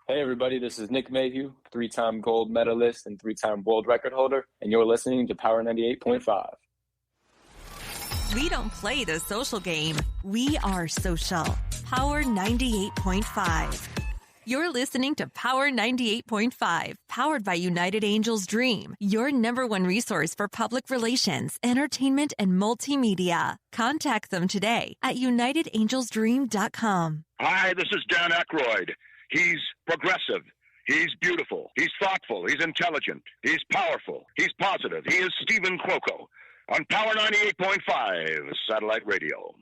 Hey everybody, this is Nick Mayhew, three-time gold medalist and three-time world record holder, and you're listening to Power 98.5. We don't play the social game. We are social. Power 98.5. You're listening to Power 98.5, powered by United Angels Dream, your number one resource for public relations, entertainment, and multimedia. Contact them today at unitedangelsdream.com. Hi, this is Dan Aykroyd. He's progressive. He's beautiful. He's thoughtful. He's intelligent. He's powerful. He's positive. He is Steven Cuoco on Power 98.5 Satellite Radio.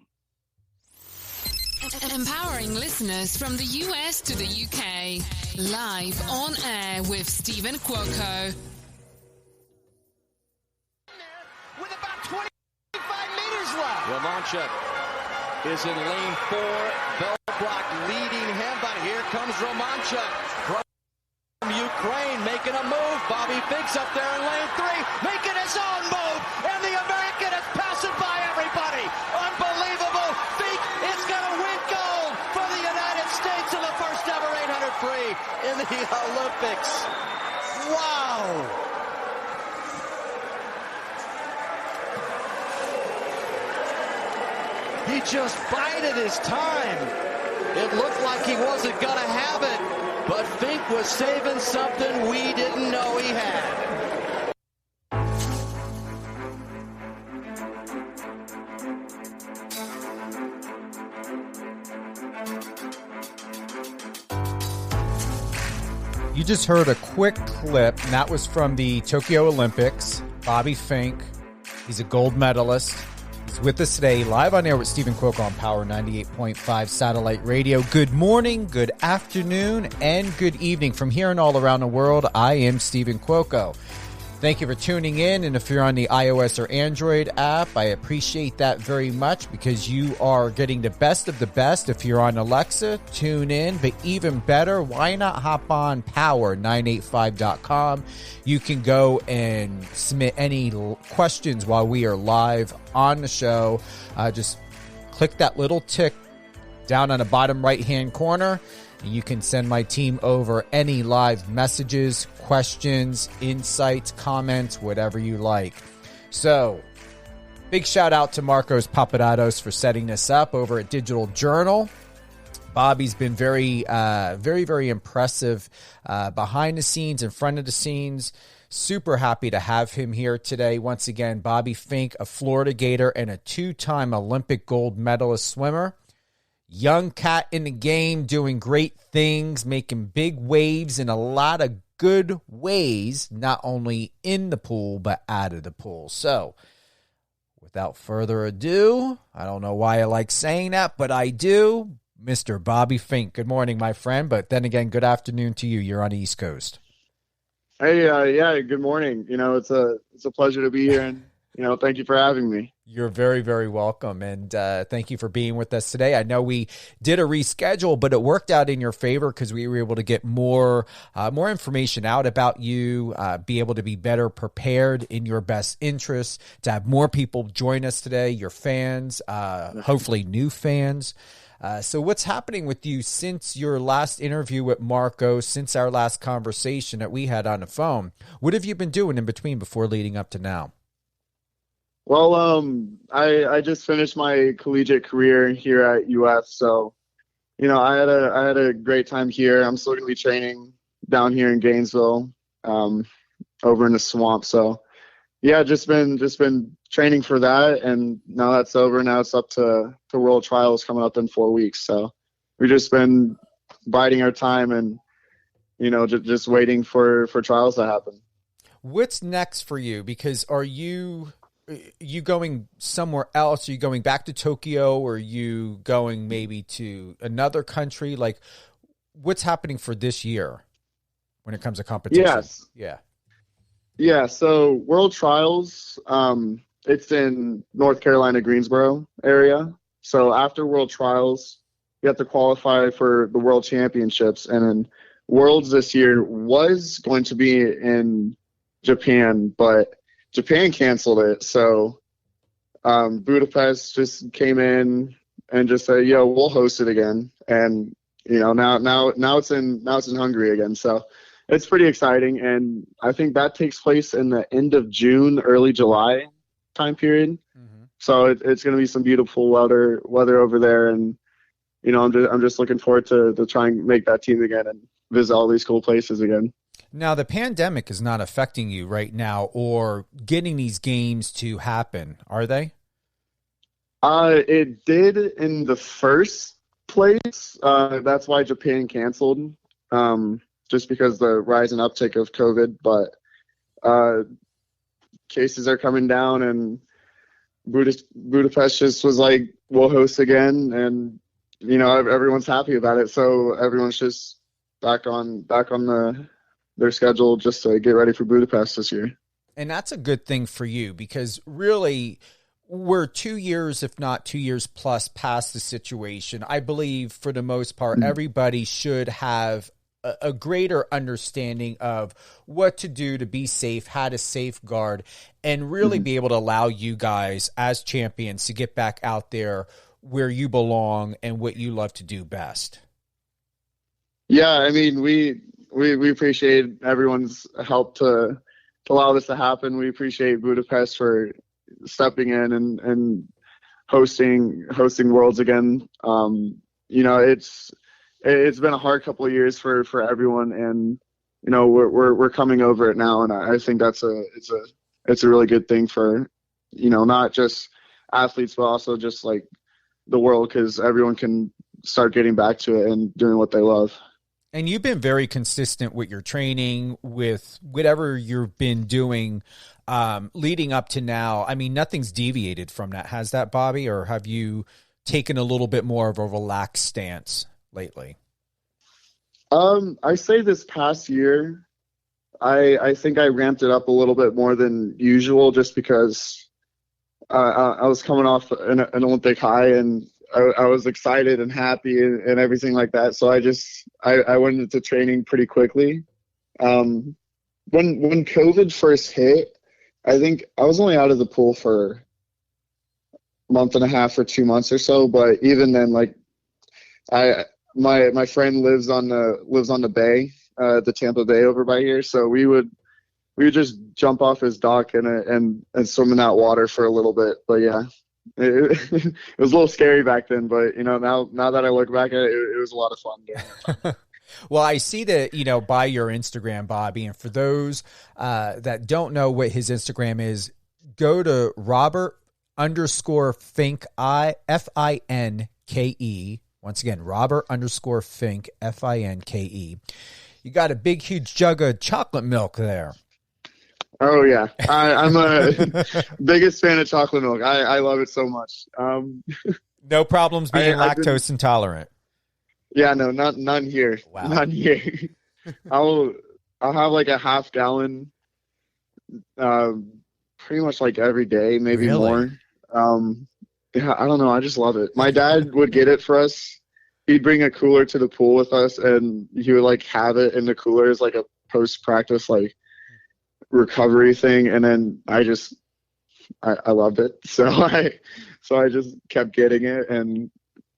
Empowering listeners from the US to the UK. Live on air with Steven Cuoco. With about 25 meters left. Romanchuk is in lane 4. Belbrock leading him, but here comes Romanchuk from Ukraine making a move. Bobby Fink's up there in lane 3, making his own move, and the American is passing by everybody. Unbelievable. Fink is going to win gold for the United States in the first ever 800 free in the Olympics. Wow. He just bided his time. It looked like he wasn't going to have it, but Fink was saving something we didn't know he had. You just heard a quick clip, and that was from the Tokyo Olympics. Bobby Fink, he's a gold medalist. He's with us today, live on air with Steven Cuoco on Power 98.5 Satellite Radio. Good morning, good afternoon, and good evening. From here and all around the world, I am Steven Cuoco. Thank you for tuning in, and if you're on the iOS or Android app, I appreciate that very much because you are getting the best of the best. If you're on Alexa, tune in, but even better, why not hop on power985.com? You can go and submit any questions while we are live on the show. Just click that little tick down on the bottom right-hand corner, and you can send my team over any live messages, questions, insights, comments, whatever you like. So, big shout out to Marcos Papadatos for setting this up over at Digital Journal. Bobby's been very impressive behind the scenes, in front of the scenes. Super happy to have him here today. Once again, Bobby Fink, a Florida Gator and a two-time Olympic gold medalist swimmer. Young cat in the game, doing great things, making big waves in a lot of good ways, not only in the pool, but out of the pool. So, without further ado, I don't know why I like saying that, but I do. Mr. Bobby Fink, good morning, my friend. But then again, good afternoon to you. You're on the East Coast. Hey, yeah, good morning. It's a pleasure to be here, and thank you for having me. You're very, very welcome, and thank you for being with us today. I know we did a reschedule, but it worked out in your favor because we were able to get more information out about you, be able to be better prepared in your best interest, to have more people join us today, your fans, hopefully new fans. So what's happening with you since your last interview with Marco, since our last conversation that we had on the phone? What have you been doing in between before leading up to now? Well, I just finished my collegiate career here at UF, so I had a great time here. I'm still gonna be training down here in Gainesville, over in the swamp. So yeah, just been training for that, and now that's over. Now it's up to World Trials coming up in 4 weeks. So we've just been biding our time and just waiting for trials to happen. What's next for you? Because are you going somewhere else? Are you going back to Tokyo, or are you going maybe to another country? Like, what's happening for this year when it comes to competition? Yes. Yeah. So World Trials, it's in North Carolina, Greensboro area. So after World Trials, you have to qualify for the World Championships. And then Worlds this year was going to be in Japan, but Japan canceled it. So Budapest just came in and just said, we'll host it again. And now it's in Hungary again. So it's pretty exciting. And I think that takes place in the end of June, early July time period. Mm-hmm. So it's going to be some beautiful weather over there. And, I'm just looking forward to try and make that team again and visit all these cool places again. Now, the pandemic is not affecting you right now or getting these games to happen, are they? It did in the first place. That's why Japan canceled, just because the rise and uptick of COVID. But cases are coming down, and Budapest just was like, we'll host again, and everyone's happy about it. So everyone's just back on their schedule just to get ready for Budapest this year. And that's a good thing for you, because really we're 2 years, if not 2 years plus past the situation. I believe for the most part, everybody should have a greater understanding of what to do to be safe, how to safeguard, and really be able to allow you guys as champions to get back out there where you belong and what you love to do best. Yeah, I mean, we appreciate everyone's help to allow this to happen. We appreciate Budapest for stepping in and hosting Worlds again. It's been a hard couple of years for everyone, and we're coming over it now, and I think it's a really good thing for not just athletes but also just like the world, because everyone can start getting back to it and doing what they love. And you've been very consistent with your training, with whatever you've been doing leading up to now. I mean, nothing's deviated from that, has that, Bobby? Or have you taken a little bit more of a relaxed stance lately? I say this past year, I think I ramped it up a little bit more than usual, just because I was coming off an Olympic high, and I was excited and happy and everything like that. So I went into training pretty quickly. When COVID first hit, I think I was only out of the pool for a month and a half or 2 months or so. But even then, like my friend lives on the bay, the Tampa Bay over by here. So we would just jump off his dock and swim in that water for a little bit. But yeah, it was a little scary back then. But now that I look back at it, it was a lot of fun during that time. Well, I see that, by your Instagram, Bobby, and for those that don't know what his Instagram is, go to Robert_Finke, Finke. Once again, Robert_Finke, Finke. You got a big, huge jug of chocolate milk there. Oh, yeah. I'm a biggest fan of chocolate milk. I love it so much. No problems being lactose intolerant. Yeah, no, none here. Wow. None here. I'll have like a half gallon pretty much like every day, maybe more. Yeah, I don't know. I just love it. My dad would get it for us. He'd bring a cooler to the pool with us, and he would like have it in the cooler as like a post-practice like recovery thing. And then I loved it. So I just kept getting it, and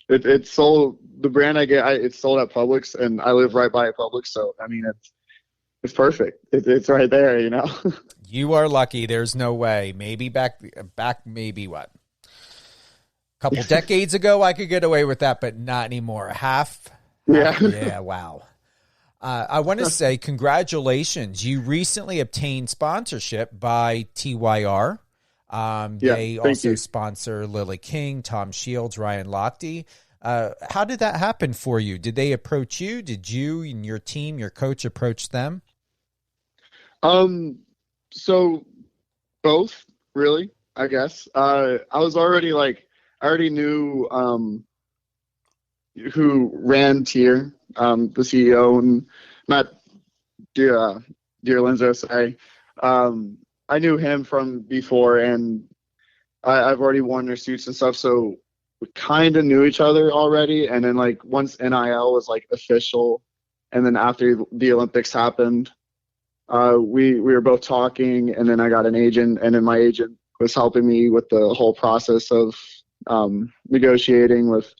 it's sold. The brand I get, it's sold at Publix, and I live right by a Publix. So I mean, it's perfect. It's right there, You are lucky. There's no way. Maybe back. Maybe what? Couple decades ago, I could get away with that, but not anymore. Half. Yeah. Wow. I want to say congratulations. You recently obtained sponsorship by TYR. They also sponsor Lily King, Tom Shields, Ryan Lochte. How did that happen for you? Did they approach you? Did you and your team, your coach, approach them? So both, really, I guess. I already knew who ran Tier, the CEO, and Matt Dearlenzo. I knew him from before, and I've already worn their suits and stuff, so we kind of knew each other already. And then like once NIL was like official, and then after the Olympics happened, we were both talking, and then I got an agent, and then my agent was helping me with the whole process of negotiating with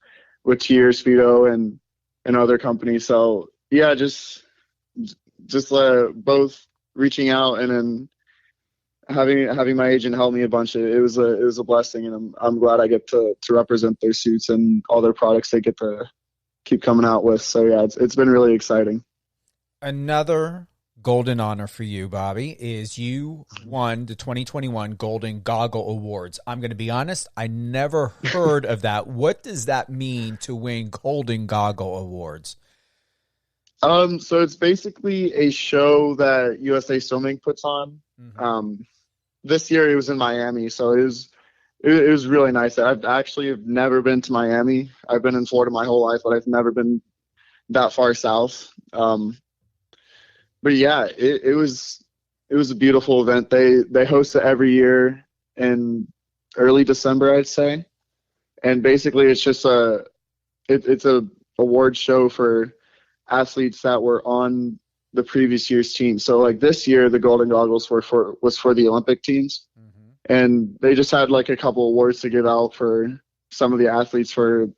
Tier Speedo, and and other companies. So yeah, just both reaching out and then having my agent help me a bunch. It was a blessing, and I'm glad I get to represent their suits and all their products they get to keep coming out with. So yeah, it's been really exciting. Another golden honor for you, Bobby, is you won the 2021 Golden Goggle Awards. I'm going to be honest, I never heard of that. What does that mean to win Golden Goggle Awards? So it's basically a show that USA Swimming puts on. Mm-hmm. This year it was in Miami, so it was really nice. I've actually never been to Miami. I've been in Florida my whole life, but I've never been that far south. But yeah, it was a beautiful event. They host it every year in early December, I'd say. And basically it's just it's a award show for athletes that were on the previous year's team. So like this year, the Golden Goggles was for the Olympic teams. Mm-hmm. And they just had like a couple awards to give out for some of the athletes for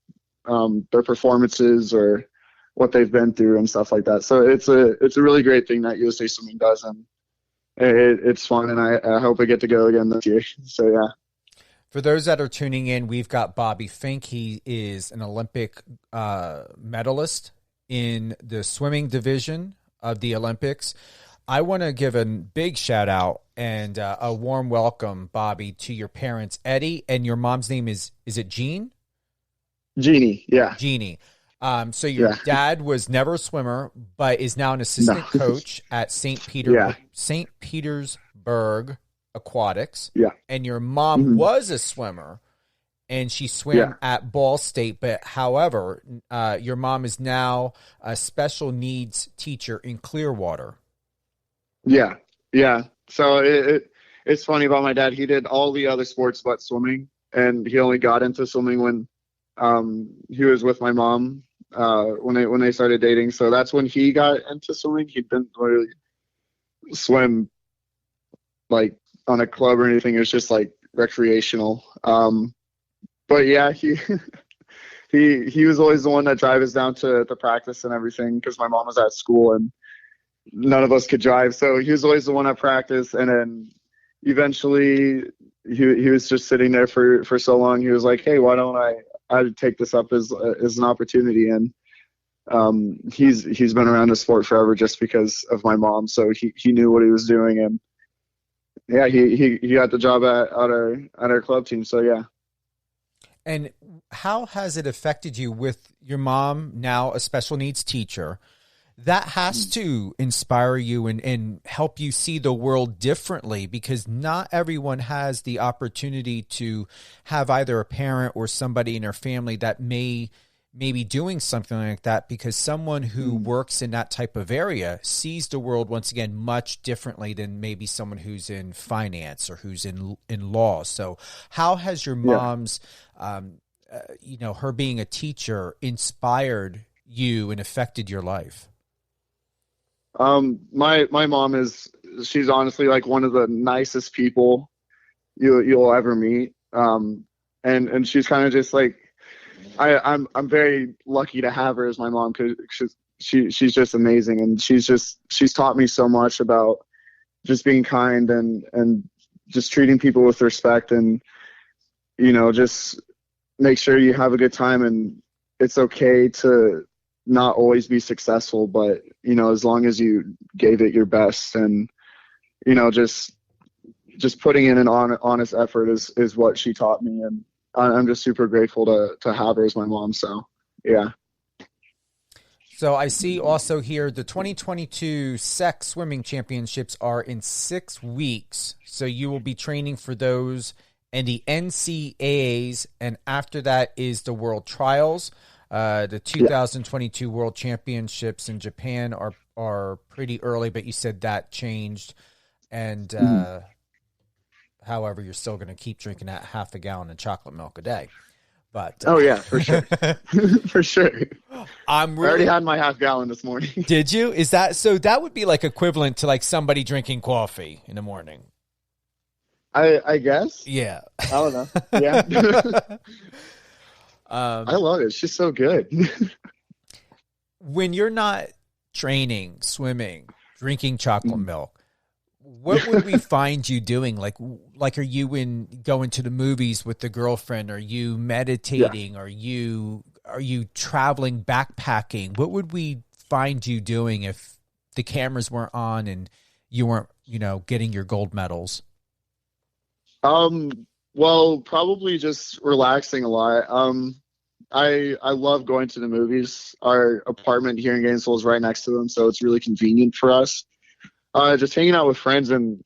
their performances or what they've been through and stuff like that. So it's a really great thing that USA Swimming does, and it's fun, and I hope I get to go again this year. So yeah. For those that are tuning in, we've got Bobby Finke. He is an Olympic medalist in the swimming division of the Olympics. I want to give a big shout out and a warm welcome, Bobby, to your parents, Eddie, and your mom's name is it Jean? Jeannie, yeah. Jeannie. So your dad was never a swimmer, but is now an assistant coach at St. Petersburg Aquatics. Yeah. And your mom was a swimmer, and she swam at Ball State. But however, your mom is now a special needs teacher in Clearwater. Yeah. Yeah. So it's funny about my dad. He did all the other sports but swimming, and he only got into swimming when he was with my mom when they started dating. So that's when he got into swimming. He didn't really swim like on a club or anything. It was just like recreational. But yeah, he was always the one that drive us down to practice and everything, because my mom was at school and none of us could drive. So he was always the one at practice. And then eventually he was just sitting there for so long. He was like, hey, why don't I take this up as an opportunity? And he's been around the sport forever just because of my mom. So he knew what he was doing, and yeah, he got the job at our club team. So yeah. And how has it affected you with your mom now a special needs teacher? That has to inspire you and help you see the world differently, because not everyone has the opportunity to have either a parent or somebody in their family that may be doing something like that, because someone who works in that type of area sees the world, once again, much differently than maybe someone who's in finance or who's in law. So how has your mom's, her being a teacher inspired you and affected your life? My mom she's honestly like one of the nicest people you'll ever meet. And she's kind of just like, I'm very lucky to have her as my mom, because she's just amazing, and she's taught me so much about just being kind and just treating people with respect, and just make sure you have a good time, and it's okay to not always be successful, but as long as you gave it your best, and just putting in an honest effort is what she taught me, and I'm just super grateful to have her as my mom. So yeah. So I see also here the 2022 SEC swimming championships are in 6 weeks. So you will be training for those and the NCAAs, and after that is the World Trials. The 2022 World Championships in Japan are pretty early, but you said that changed. And however, you're still going to keep drinking that half a gallon of chocolate milk a day. But oh yeah, for sure, for sure. I already had my half gallon this morning. Did you? Is that so? That would be like equivalent to like somebody drinking coffee in the morning. I guess. Yeah. I don't know. Yeah. I love it. It's just so good. when you're not training, swimming, drinking chocolate milk, what would we find you doing? Like are you going to the movies with the girlfriend? Are you meditating? Are you traveling, backpacking? What would we find you doing if the cameras weren't on and you weren't, getting your gold medals? Well, probably just relaxing a lot. I love going to the movies. Our apartment here in Gainesville is right next to them, so it's really convenient for us. Just hanging out with friends and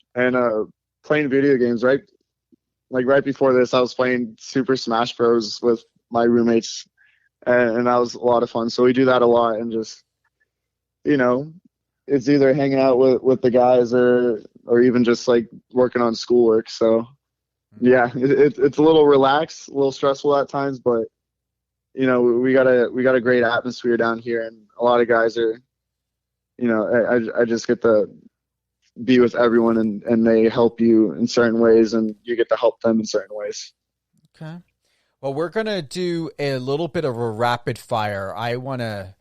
playing video games. Right before this, I was playing Super Smash Bros. With my roommates, and that was a lot of fun. So we do that a lot, and just, it's either hanging out with the guys or even just like working on schoolwork. So yeah, it's a little relaxed, a little stressful at times, but we got a great atmosphere down here, and a lot of guys are, I just get to be with everyone, and they help you in certain ways, and you get to help them in certain ways. Okay. Well, we're going to do a little bit of a rapid fire. I want to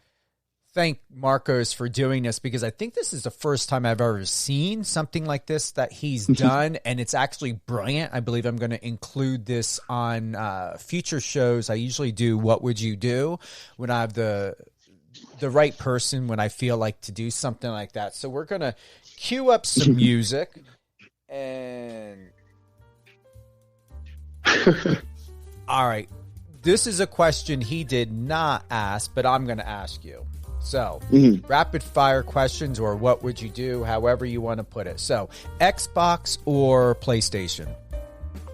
thank Marcos for doing this, because I think this is the first time I've ever seen something like this that he's done, and it's actually brilliant. I believe I'm going to include this on future shows. I usually do What Would You Do when I have the right person, when I feel like to do something like that. So we're going to cue up some music, and all right, this is a question he did not ask, but I'm going to ask you. So, rapid fire questions, or what would you do, however you want to put it. So, Xbox or PlayStation?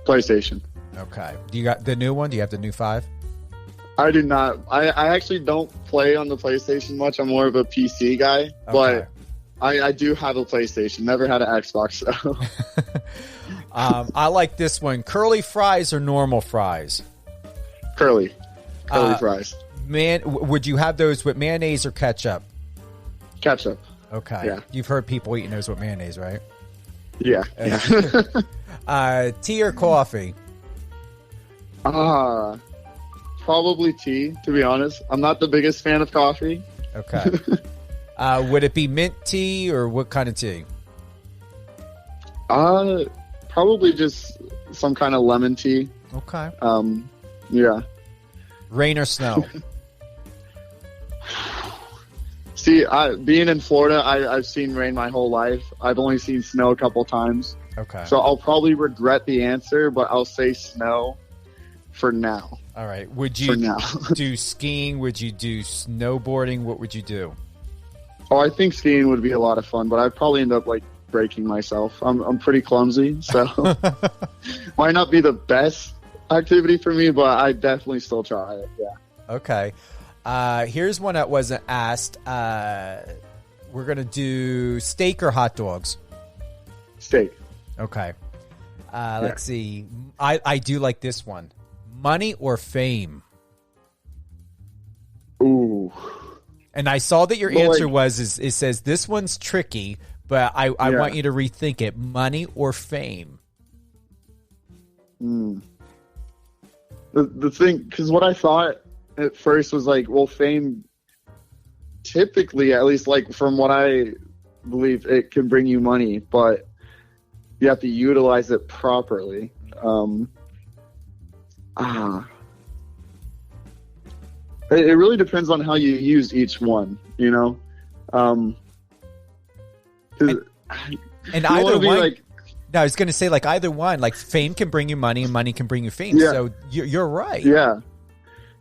PlayStation. Okay. Do you got the new one? Do you have the new 5? I do not. I actually don't play on the PlayStation much. I'm more of a PC guy, but I do have a PlayStation. Never had an Xbox, though. I like this one. Curly fries or normal fries? Curly fries. Would you have those with mayonnaise or ketchup? Ketchup. Okay. Yeah. You've heard people eating those with mayonnaise, right? Yeah. Tea or coffee? Probably tea, to be honest. I'm not the biggest fan of coffee. Okay. Would it be mint tea, or what kind of tea? Probably just some kind of lemon tea. Okay. Yeah. Rain or snow? See, being in Florida, I've seen rain my whole life. I've only seen snow a couple times. Okay. So I'll probably regret the answer, but I'll say snow for now. All right. Would you do skiing? Would you do snowboarding? What would you do? Oh, I think skiing would be a lot of fun, but I'd probably end up breaking myself. I'm pretty clumsy, so might not be the best activity for me, but I definitely still try it. Yeah. Okay. Here's one that wasn't asked. We're gonna do steak or hot dogs? Steak. Okay. Let's see. I do like this one. Money or fame? Ooh. And I saw that your answer was it says this one's tricky, but I want you to rethink it. Money or fame? The thing, because what I thought at first was fame typically, at least from what I believe, it can bring you money, but you have to utilize it properly. It really depends on how you use each one, And either one. No, I was going to say either one. Fame can bring you money, and money can bring you fame. Yeah. So you're right. Yeah.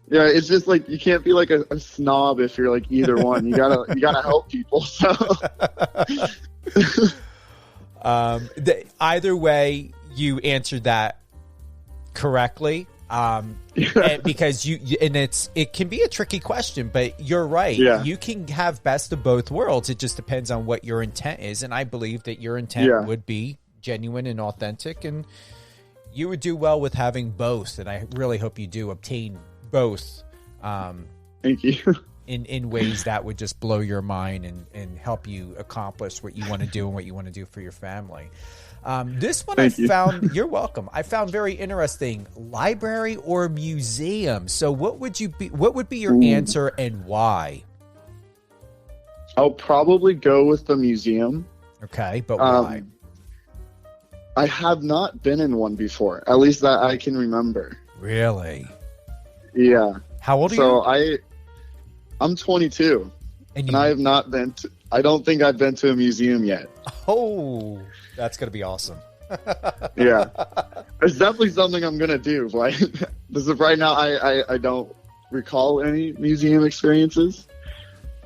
Yeah, it's just you can't be a snob if you're either one. You gotta help people. So either way, you answered that correctly. Because it can be a tricky question, but you're right. Yeah. You can have best of both worlds. It just depends on what your intent is, and I believe that your intent would be genuine and authentic, and you would do well with having both. And I really hope you do obtain both. Thank you. In ways that would just blow your mind and help you accomplish what you want to do and what you want to do for your family. This one you're welcome. I found very interesting. Library or museum? So what would be your answer, and why? I'll probably go with the museum. Okay, but why? I have not been in one before, at least that I can remember. Really? Yeah. How old are you? So I'm 22, and I have not been to, I don't think I've been to a museum yet. Oh, that's going to be awesome. Yeah. It's definitely something I'm going to do. Like, this is right now, I don't recall any museum experiences.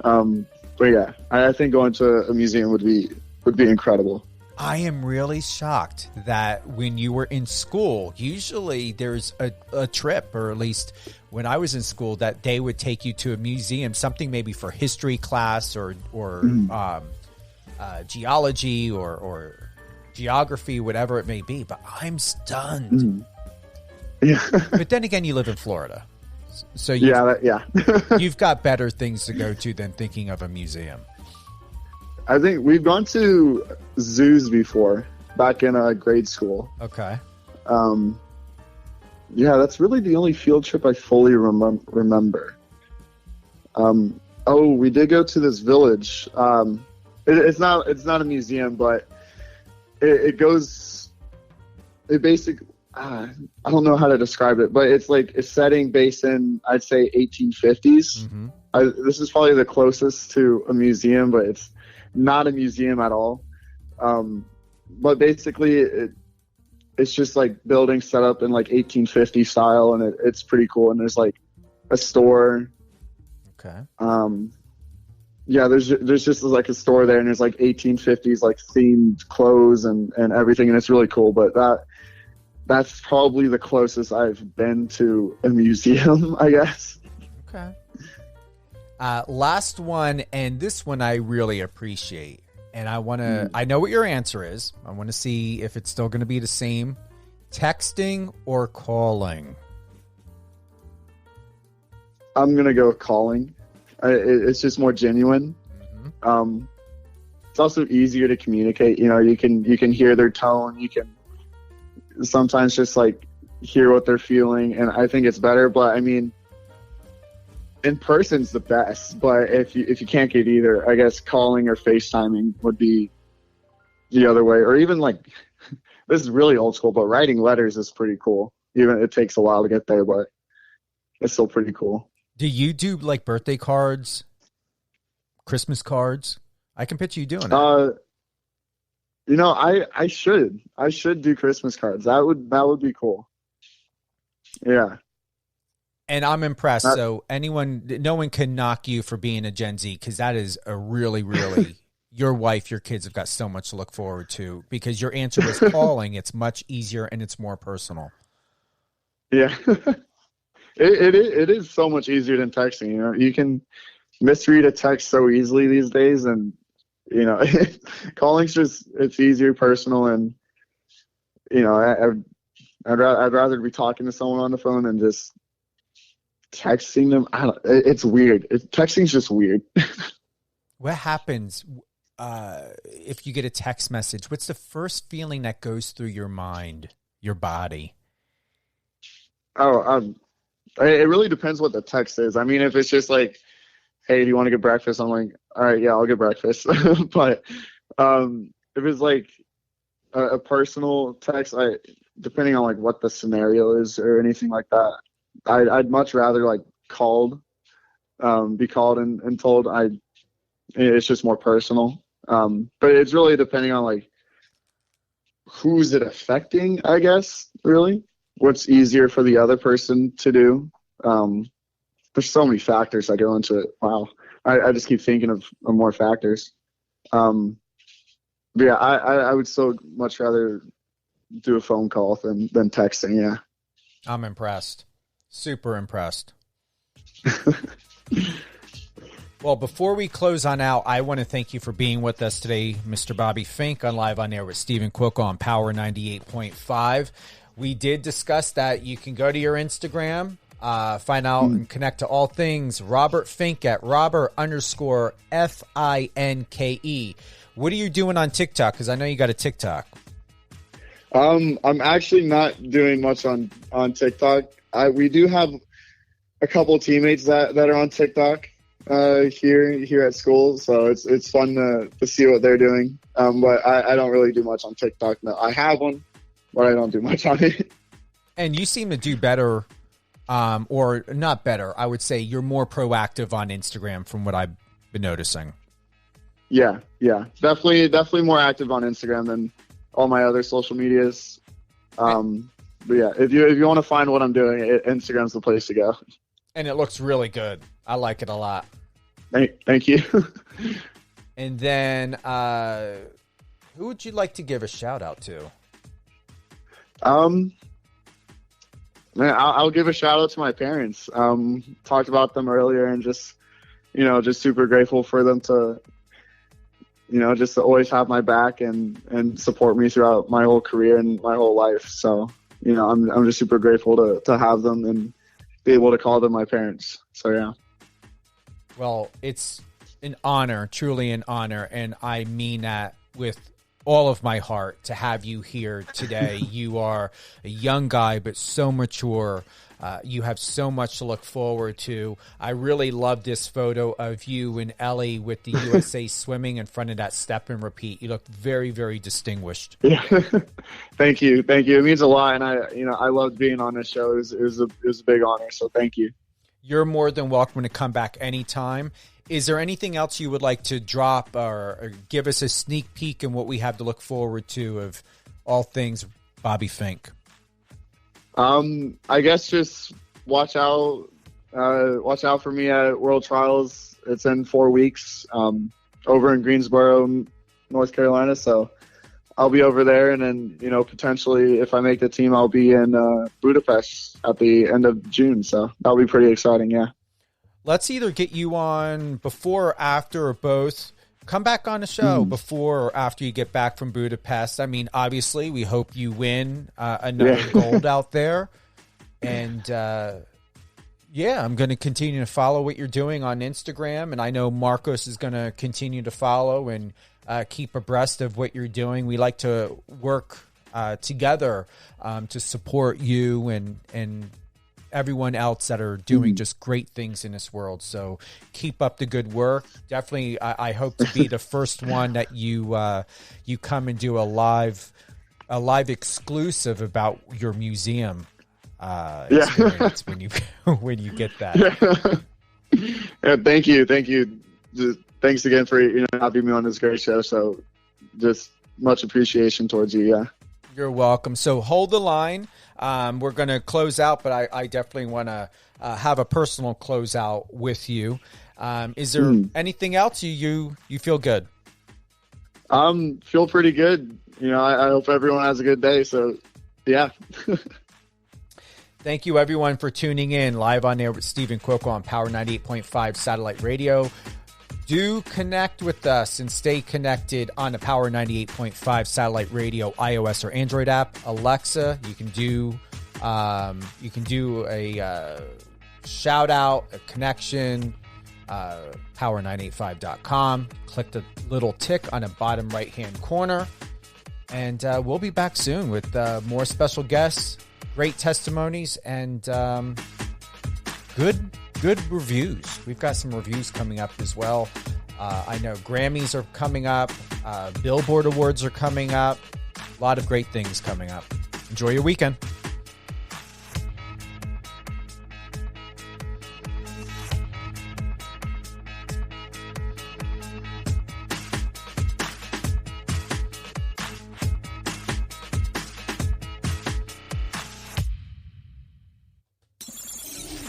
But yeah, I think going to a museum would be incredible. I am really shocked that when you were in school, usually there's a trip, or at least when I was in school, that they would take you to a museum, something maybe for history class or geology or geography, whatever it may be. But I'm stunned. Yeah. But then again, you live in Florida. So you've got better things to go to than thinking of a museum. I think we've gone to zoos before, back in grade school. Okay. Yeah, that's really the only field trip I fully remember. We did go to this village. It's not a museum, but it basically, I don't know how to describe it, but it's like a setting based in, I'd say, 1850s. Mm-hmm. This is probably the closest to a museum, but it's not a museum at all. But basically it's just like buildings set up in like 1850 style, and it's pretty cool. And there's like a store. Okay. Yeah, there's just like a store there, and there's like 1850s like themed clothes and everything, and it's really cool. But that's probably the closest I've been to a museum, I guess. Okay. Last one, and this one I really appreciate. And I know what your answer is. I want to see if it's still going to be the same. Texting or calling? I'm going to go with calling. It's just more genuine. Mm-hmm. It's also easier to communicate. You know, you can hear their tone. You can sometimes just like hear what they're feeling. And I think it's better. But I mean, in person's the best, but if you can't get either, I guess calling or FaceTiming would be the other way. Or even like, this is really old school, but writing letters is pretty cool. Even it takes a while to get there, but it's still pretty cool. Do you do like birthday cards, Christmas cards? I can picture you doing it. You know, I should do Christmas cards. That would be cool. Yeah. And I'm impressed. So no one can knock you for being a Gen Z, because that is a really, really, your wife, your kids have got so much to look forward to, because your answer was calling. It's much easier and it's more personal. Yeah. It is so much easier than texting. You know, you can misread a text so easily these days, and you know, calling's just, it's easier, personal, and you know, I'd rather be talking to someone on the phone than just texting them. It's weird. Texting's just weird. What happens if you get a text message? What's the first feeling that goes through your mind, your body? It really depends what the text is. I mean, if it's just like, hey, do you want to get breakfast? I'm like, all right, yeah, I'll get breakfast. But if it's like a personal text, depending on like what the scenario is or anything like that, I'd much rather like be called and told. It's just more personal. But it's really depending on like who's it affecting, I guess, really. What's easier for the other person to do. There's so many factors that go into it. Wow. I just keep thinking of more factors. But yeah, I would so much rather do a phone call than texting. Yeah. I'm impressed. Super impressed. Well, before we close on out, I want to thank you for being with us today, Mr. Bobby Fink, on Live on Air with Steven Cuoco on Power 98.5. We did discuss that you can go to your Instagram, find out and connect to all things Robert Fink at Robert_FINKE. What are you doing on TikTok? Because I know you got a TikTok. I'm actually not doing much on TikTok. We do have a couple teammates that are on TikTok. here at school, so it's fun to see what they're doing. But I don't really do much on TikTok. No, I have one, but I don't do much on it. And you seem to do better, or not better. I would say you're more proactive on Instagram from what I've been noticing. Yeah, definitely more active on Instagram than all my other social medias. But yeah, if you want to find what I'm doing, Instagram's the place to go. And it looks really good. I like it a lot. Thank you. And then, who would you like to give a shout out to? Man, I'll give a shout out to my parents. Talked about them earlier, and just super grateful for them to, just to always have my back and support me throughout my whole career and my whole life. So, I'm just super grateful to have them and be able to call them my parents. So, yeah. Well, it's an honor, truly an honor, and I mean that with all of my heart to have you here today. You are a young guy, but so mature. You have so much to look forward to. I really love this photo of you and Ellie with the USA swimming in front of that step and repeat. You look very, very distinguished. Yeah, thank you. It means a lot, and I loved being on this show. It was a big honor. So thank you. You're more than welcome to come back anytime. Is there anything else you would like to drop or give us a sneak peek in what we have to look forward to of all things Bobby Fink? I guess just watch out for me at World Trials. It's in 4 weeks, over in Greensboro, North Carolina. So I'll be over there, and then, potentially if I make the team, I'll be in Budapest at the end of June. So that'll be pretty exciting. Yeah. Let's either get you on before or after or both. Come back on the show before or after you get back from Budapest. I mean, obviously, we hope you win another gold out there. And, I'm going to continue to follow what you're doing on Instagram. And I know Marcos is going to continue to follow and keep abreast of what you're doing. We like to work together to support you and everyone else that are doing just great things in this world. So keep up the good work. Definitely, I hope to be the first one that you come and do a live exclusive about your museum experience when you get that. Yeah, thank you. Thanks again for having me on this great show. So just much appreciation towards you. Yeah. You're welcome. So hold the line. We're going to close out, but I definitely want to have a personal closeout with you. Is there anything else you feel good? Feel pretty good. I hope everyone has a good day. So, yeah. Thank you, everyone, for tuning in live on air with Steven Cuoco on Power 98.5 Satellite Radio. Do connect with us and stay connected on the Power 98.5 Satellite Radio iOS or Android app. Alexa, you can do a shout out, a connection, power985.com. Click the little tick on the bottom right-hand corner. And we'll be back soon with more special guests, great testimonies, and good reviews. We've got some reviews coming up as well. I know Grammys are coming up. Billboard Awards are coming up. A lot of great things coming up. Enjoy your weekend.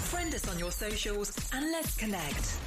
Friend us on your socials and let's connect.